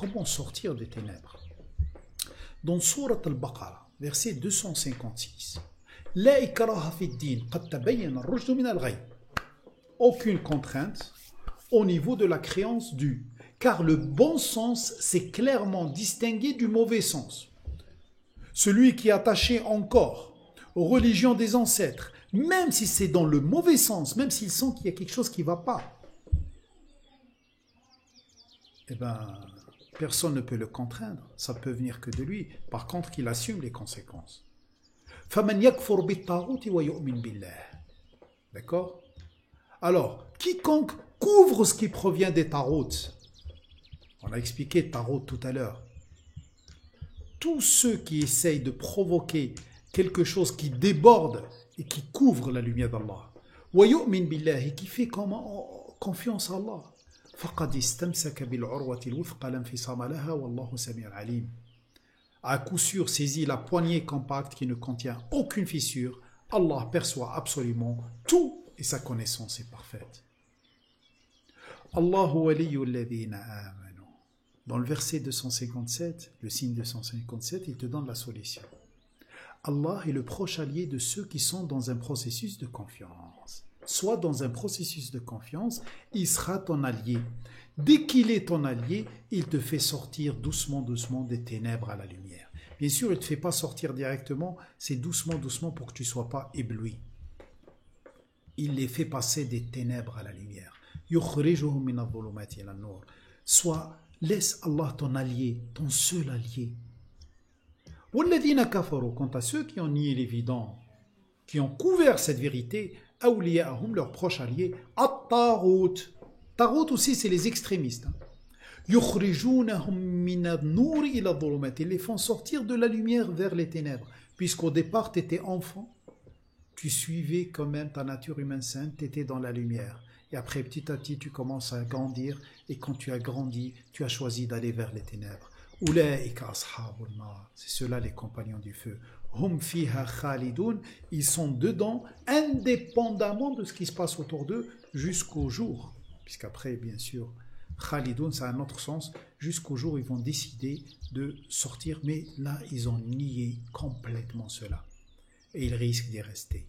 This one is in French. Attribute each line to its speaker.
Speaker 1: Comment sortir des ténèbres? Dans Sourate Al-Baqarah, verset 256, La ikraha fi ddin, qad tabayyana ar-rushdu min al-ghayy. Aucune contrainte au niveau de la créance du. Car le bon sens, c'est clairement distingué du mauvais sens. Celui qui est attaché encore aux religions des ancêtres, même si c'est dans le mauvais sens, même s'il sent qu'il y a quelque chose qui ne va pas, eh bien, personne ne peut le contraindre. Ça peut venir que de lui. Par contre, qu'il assume les conséquences. فَمَنْ يَكْفُرْ بِالطَّاغُوتِ وَيُؤْمِنْ بِاللَّهِ. D'accord? Alors, quiconque couvre ce qui provient des taroutes, on a expliqué tarot tout à l'heure, tous ceux qui essayent de provoquer quelque chose qui déborde et qui couvre la lumière d'Allah, وَيُؤْمِنْ بِاللَّهِ, et qui fait confiance à Allah, فَقَدْ اسْتَمْسَكَ بِالْعُرْوَةِ الْوُثْقَى لَا انْفِصَامَ لَهَا وَاللَّهُ سَمِيعٌ عَلِيمٌ. À coup sûr saisit la poignée compacte qui ne contient aucune fissure. Allah perçoit absolument tout et sa connaissance est parfaite. Allahu waliyyu alladhina amanu. Dans le verset 257, le signe 257, il te donne la solution. Allah est le proche allié de ceux qui sont dans un processus de confiance. Soit dans un processus de confiance, il sera ton allié. Dès qu'il est ton allié, il te fait sortir doucement, doucement des ténèbres à la lumière. Bien sûr, il ne te fait pas sortir directement, c'est doucement, doucement pour que tu ne sois pas ébloui. Il les fait passer des ténèbres à la lumière. يُخْرِجُهُمْ مِنَ الظُّلُمَاتِ إِلَى النُّورِ. Soit, laisse Allah ton allié, ton seul allié. وَالَّذِينَ كَفَرُوا. Quant à ceux qui ont nié l'évident, qui ont couvert cette vérité, أَوْلِيَاهُمْ, leurs proches alliés, الطَّاغُوتِ. Tarout aussi, c'est les extrémistes. يُخْرِجُونَهُمْ مِنَ النُّورِ إِلَى الظُّلُمَاتِ. Ils les font sortir de la lumière vers les ténèbres. Puisqu'au départ, tu étais enfant, tu suivais quand même ta nature humaine sainte, tu étais dans la lumière. Et après, petit à petit, tu commences à grandir. Et quand tu as grandi, tu as choisi d'aller vers les ténèbres. أُولَئِكَ أَصْحَابُ النَّارِ. C'est ceux-là les compagnons du feu. Hum fiha khalidun. Ils sont dedans, indépendamment de ce qui se passe autour d'eux, jusqu'au jour. Puisqu'après, bien sûr, Khalidoun, ça a un autre sens, jusqu'au jour où ils vont décider de sortir, mais là, ils ont nié complètement cela. Et ils risquent d'y rester.